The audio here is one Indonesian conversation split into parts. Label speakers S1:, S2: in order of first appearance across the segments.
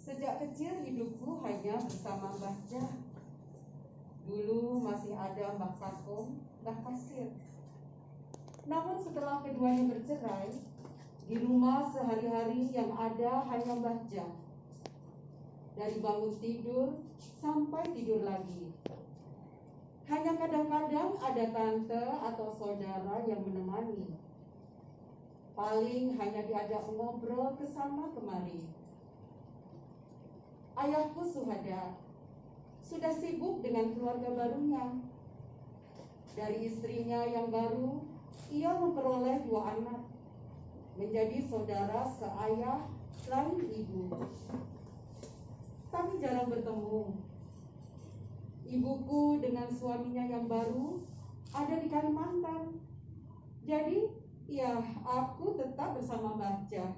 S1: Sejak kecil hidupku hanya bersama Mbah Jah. Dulu masih ada Mbah Kakung, Mbah Kasir. Namun setelah keduanya bercerai, di rumah sehari-hari yang ada hanya Mbah Jah. Dari bangun tidur sampai tidur lagi. Hanya kadang-kadang ada tante atau saudara yang menemani. Paling hanya diajak ngobrol kesana kemari. Ayahku Suhada sudah sibuk dengan keluarga barunya. Dari istrinya yang baru, ia memperoleh 2 anak, menjadi saudara seayah lain ibu. Kami jarang bertemu. Ibuku dengan suaminya yang baru ada di Kalimantan. Jadi, ya aku tetap bersama Mbah Jah.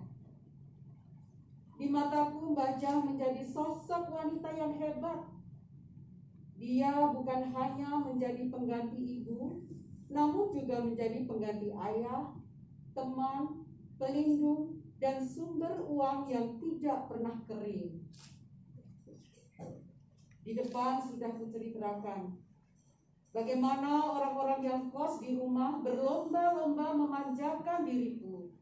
S1: Di mataku Mbah Jah menjadi sosok wanita yang hebat. Dia bukan hanya menjadi pengganti ibu, namun juga menjadi pengganti ayah, teman, pelindung, dan sumber uang yang tidak pernah kering. Di depan sudah kuceritakan bagaimana orang-orang yang kos di rumah berlomba-lomba memanjakan diriku.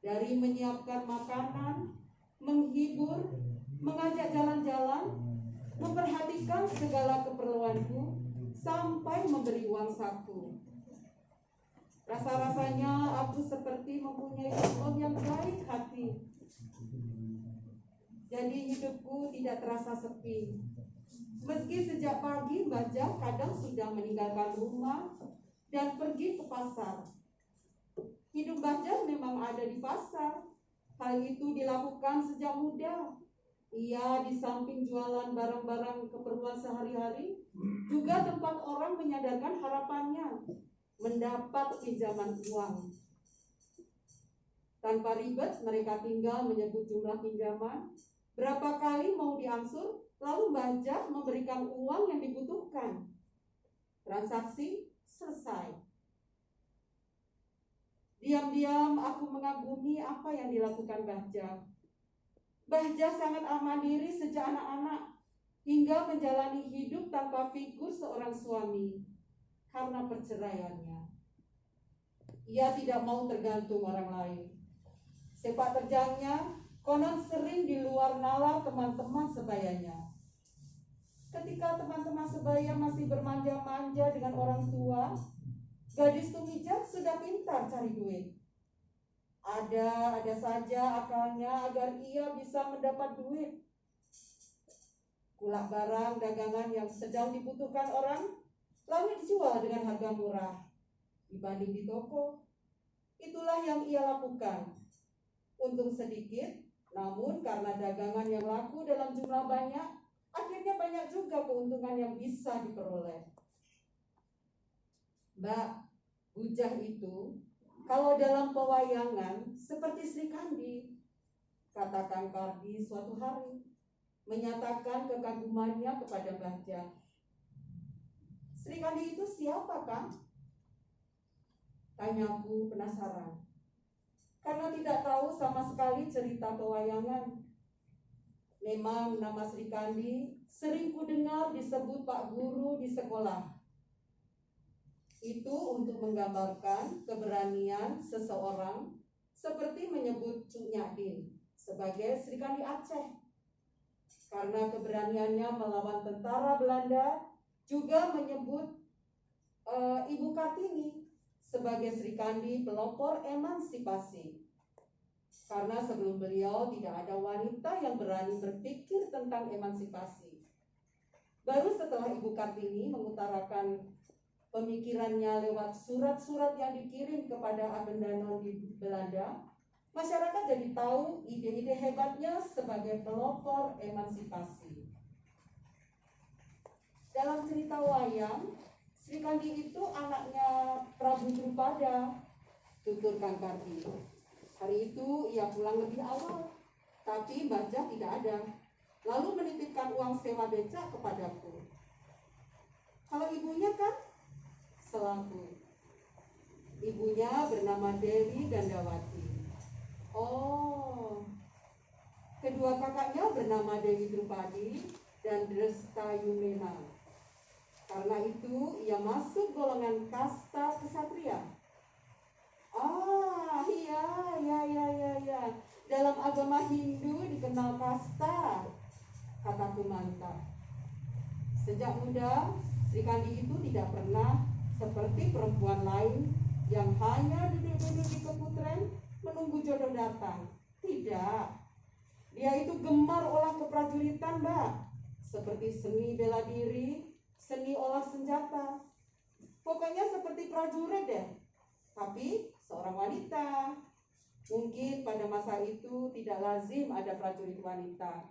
S1: Dari menyiapkan makanan, menghibur, mengajak jalan-jalan, memperhatikan segala keperluanku, sampai memberi uang saku. Rasa-rasanya aku seperti mempunyai teman yang baik hati. Jadi hidupku tidak terasa sepi. Meski sejak pagi Mbah Jah kadang sudah meninggalkan rumah dan pergi ke pasar. Hidup Mbah Jah memang ada di pasar. Hal itu dilakukan sejak muda. Ia di samping jualan barang-barang keperluan sehari-hari, juga tempat orang menyadarkan harapannya mendapat pinjaman uang. Tanpa ribet mereka tinggal menyebut jumlah pinjaman, berapa kali mau diangsur, lalu Mbah Jah memberikan uang yang dibutuhkan. Transaksi selesai. Diam-diam aku mengagumi apa yang dilakukan Mbah Jah. Mbah Jah sangat mandiri sejak anak-anak, hingga menjalani hidup tanpa figur seorang suami karena perceraiannya. Ia tidak mau tergantung orang lain. Sepak terjangnya konon sering di luar nalar teman-teman sebayanya. Ketika teman-teman sebaya masih bermanja-manja dengan orang tua, gadis Tumijang sudah pintar cari duit. Ada saja akalnya agar ia bisa mendapat duit. Kulak barang dagangan yang sedang dibutuhkan orang, lalu dijual dengan harga murah dibanding di toko. Itulah yang ia lakukan. Untung sedikit, namun karena dagangan yang laku dalam jumlah banyak, akhirnya banyak juga keuntungan yang bisa diperoleh. Mbak, bujang itu kalau dalam pewayangan seperti Sri Kandi, katakan Kardi suatu hari, menyatakan kekagumannya kepada Mbah Jah. Sri Kandi itu siapa, Kang? Tanyaku penasaran, karena tidak tahu sama sekali cerita pewayangan. Memang nama Sri Kandi sering kudengar disebut Pak Guru di sekolah. Itu untuk menggambarkan keberanian seseorang, seperti menyebut Cuk Nyadin sebagai Sri Kandi Aceh. Karena keberaniannya melawan tentara Belanda, juga menyebut Ibu Kartini sebagai Sri Kandi pelopor emansipasi. Karena sebelum beliau tidak ada wanita yang berani berpikir tentang emansipasi. Baru setelah Ibu Kartini mengutarakan pemikirannya lewat surat-surat yang dikirim kepada Abendanon di Belanda, masyarakat jadi tahu ide-ide hebatnya sebagai pelopor emansipasi. Dalam cerita wayang, Sri Kandi itu anaknya Prabu Drupada, tutur Kang Kardi. Hari itu ia pulang lebih awal, tapi Mbah Jah tidak ada. Lalu menitipkan uang sewa becak kepadaku. Kalau ibunya kan selaku. Ibunya bernama Dewi Gandawati. Oh, kedua Kedua kakaknya bernama Dewi Drupadi dan Drestayumena. Karena itu ia masuk golongan kasta kesatria. Iya. Dalam agama Hindu dikenal kasta, kata Kumanta. Sejak muda, Sri Kandi itu tidak pernah seperti perempuan lain yang hanya duduk-duduk di keputren menunggu jodoh datang. Tidak. Dia itu gemar olah keprajuritan, Mbak. Seperti seni bela diri, seni olah senjata. Pokoknya seperti prajurit deh. Tapi seorang wanita. Mungkin pada masa itu tidak lazim ada prajurit wanita.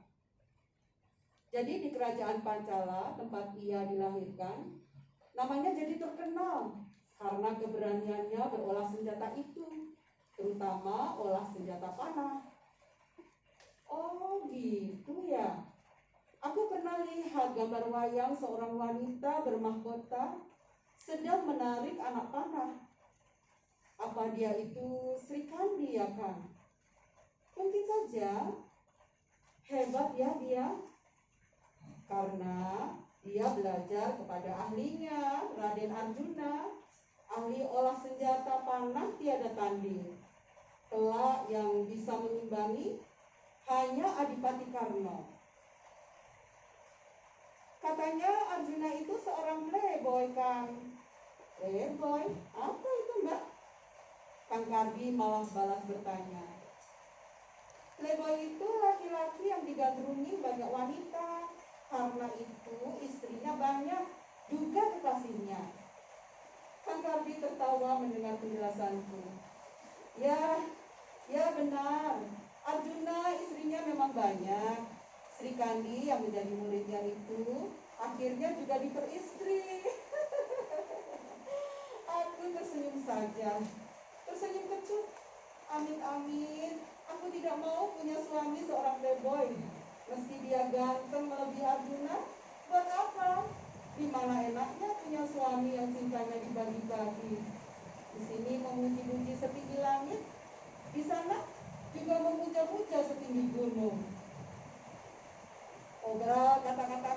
S1: Jadi di kerajaan Pancala, tempat ia dilahirkan, namanya jadi terkenal karena keberaniannya berolah senjata itu, terutama olah senjata panah. Oh gitu ya. Aku pernah lihat gambar wayang seorang wanita bermahkota sedang menarik anak panah. Apa dia itu Sri Kandi ya kan? Mungkin saja. Hebat ya dia. Karena dia belajar kepada ahlinya, Raden Arjuna, ahli olah senjata panah tiada tanding. Kelak yang bisa mengimbangi hanya Adipati Karna. Katanya Arjuna itu seorang playboy kan? Playboy? Apa itu Mbak? Kang Kardi malah balas bertanya. Playboy itu laki-laki yang digandrungi banyak wanita. Karena itu istrinya banyak, juga kekasihnya. Kang Kardi tertawa mendengar penjelasanku. Ya benar. Arjuna istrinya memang banyak. Sri Kandi yang menjadi muridnya itu akhirnya juga diperistri. Aku tersenyum saja. Tersenyum kecut. Amin. Aku tidak mau punya suami seorang playboy. Meski dia ganteng melebihi Arjuna, buat apa? Di mana enaknya punya suami yang cintanya dibagi-bagi. Di sini memuji-muji setinggi langit, di sana juga memuja-muja setinggi gunung. Obrol kata-kata